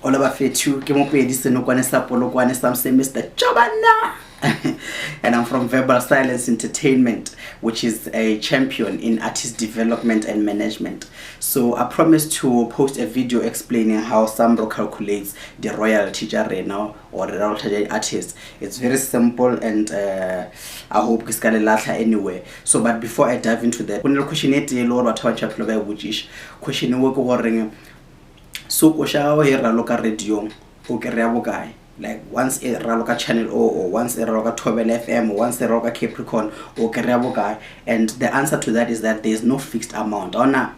all of fethu ke Mopedy senokwane sa polokwane sam se Mr. Jobana. And I'm from Verbal Silence Entertainment, which is a champion in artist development and management. So I promised to post a video explaining how Samro calculates the royalty now or the royalty artist. It's very simple, and I hope it's gonna last anyway. So but before I dive into that, when the question is Lord what question work so kosha here local radio okay like once a raloka channel or once a raloka Tobel FM, once a raloka Capricorn or guy, and the answer to that is that there is no fixed amount. Ona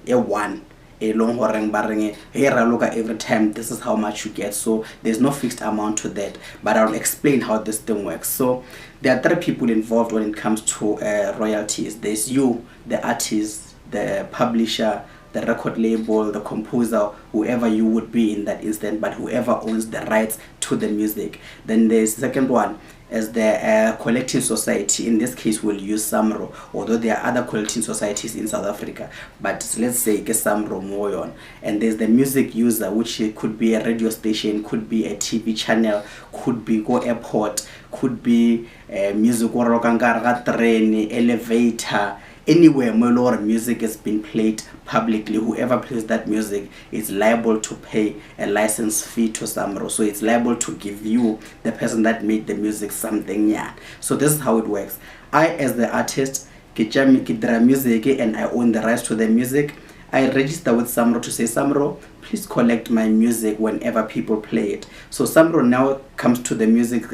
a one a long horeng barring here raloka every time this is how much you get. So there's no fixed amount to that, but I'll explain how this thing works. So there are 3 people involved when it comes to royalties. There's you, the artist, the publisher, the record label, the composer, whoever you would be in that instant, but whoever owns the rights to the music. Then there's the second one as the collecting society. In this case we'll use Samro, although there are other collecting societies in South Africa, but let's say Samro Moyon. And there's the music user, which could be a radio station, could be a TV channel, could be go airport, could be music train, elevator, anywhere where music has been played publicly. Whoever plays that music is liable to pay a license fee to Samro. So it's liable to give you, the person that made the music, something. Yeah. So this is how it works. I, as the artist, get music and I own the rights to the music. I register with Samro to say, Samro, please collect my music whenever people play it. So Samro now comes to the music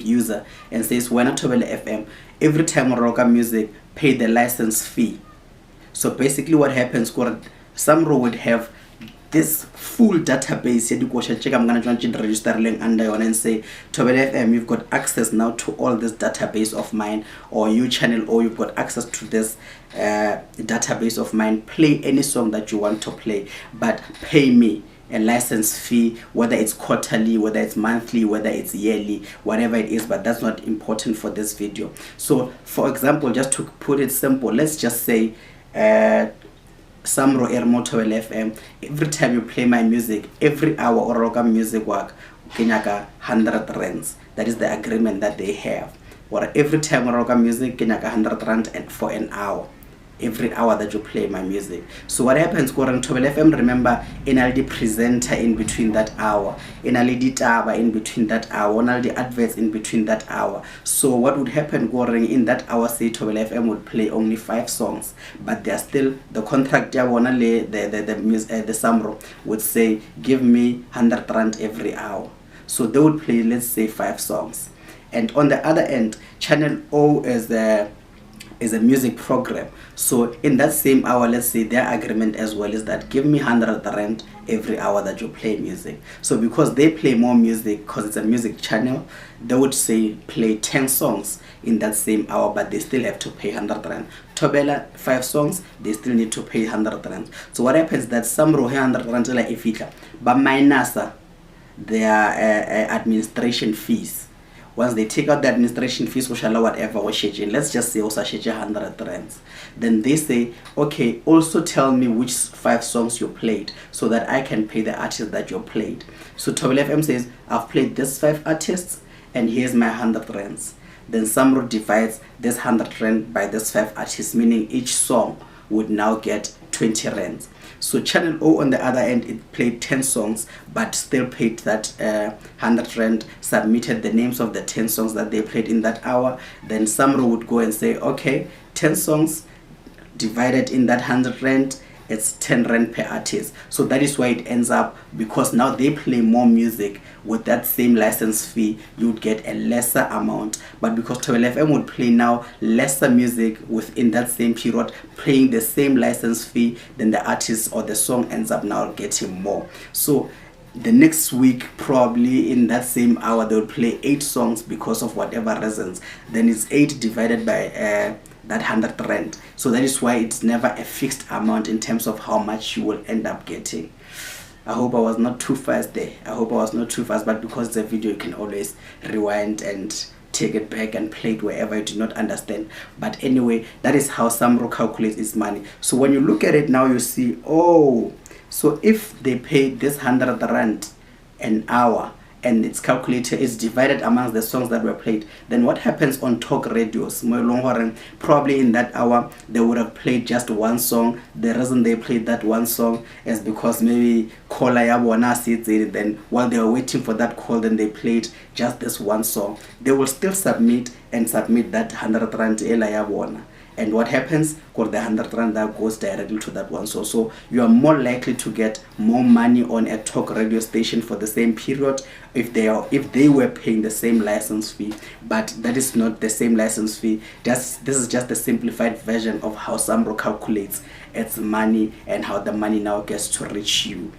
user and says, when I Tobel FM, every time Roka music, pay the license fee. So basically what happens, Samro would have this full database. I'm going to register under and say, Tobel FM, you've got access now to all this database of mine, or you channel, or you've got access to this database of mine. Play any song that you want to play, but pay me a license fee, whether it's quarterly, whether it's monthly, whether it's yearly, whatever it is, but that's not important for this video. So for example, just to put it simple, let's just say Samro Ermoto FM, every time you play my music, every hour or roka music work, kenyaka 100 rands. That is the agreement that they have. Or every time roka music, kenyaka 100 rand and for an hour. Every hour that you play my music. So what happens, Tobel FM, remember, NLD presenter in between that hour, NLD taba in between that hour, NLD adverts in between that hour. So what would happen, in that hour, say Tobel FM would play only 5 songs, but they're still, the contract, the Samro would say, give me 100 rand every hour. So they would play, let's say, 5 songs. And on the other end, Channel O is a music program. So in that same hour, let's say their agreement as well is that give me 100 rand every hour that you play music. So because they play more music, because it's a music channel, they would say play 10 songs in that same hour, but they still have to pay 100 rand. Tobela 5 songs, they still need to pay 100 rand. So what happens that some rohe 100 rand like ifika, but minus their administration fees. Once they take out the administration fees, whatever, let's just say also 100 rands. Then they say, okay, also tell me which 5 songs you played so that I can pay the artist that you played. So Tobel FM says, I've played this 5 artists and here's my 100 rands. Then Samro divides this 100 rand by this 5 artists, meaning each song would now get 20 rands. So Channel O on the other end, it played 10 songs, but still paid that 100 rand, submitted the names of the 10 songs that they played in that hour. Then Samro would go and say, okay, 10 songs divided in that 100 rand, it's 10 rand per artist. So that is why it ends up, because now they play more music with that same license fee, you would get a lesser amount. But because Tobel FM would play now lesser music within that same period, paying the same license fee, then the artist or the song ends up now getting more. So the next week, probably in that same hour, they would play 8 songs because of whatever reasons. Then it's 8 divided by that 100 rand. So that is why it's never a fixed amount in terms of how much you will end up getting. I hope I was not too fast there. But because it's a video, you can always rewind and take it back and play it wherever you do not understand. But anyway, that is how Samro calculates its money. So when you look at it now, you see, oh, So if they pay this 100 rand an hour, and it's calculated, it's divided amongst the songs that were played, then what happens on talk radios? Probably in that hour they would have played just one song. The reason they played that one song is because maybe caller ya bona sits in, then while they were waiting for that call, then they played just this one song. They will still submit that 100 rand ela ya bona. And what happens? Because the 100 rand that goes directly to that one. So you are more likely to get more money on a talk radio station for the same period if they were paying the same license fee. But that is not the same license fee. This is just the simplified version of how Samro calculates its money and how the money now gets to reach you.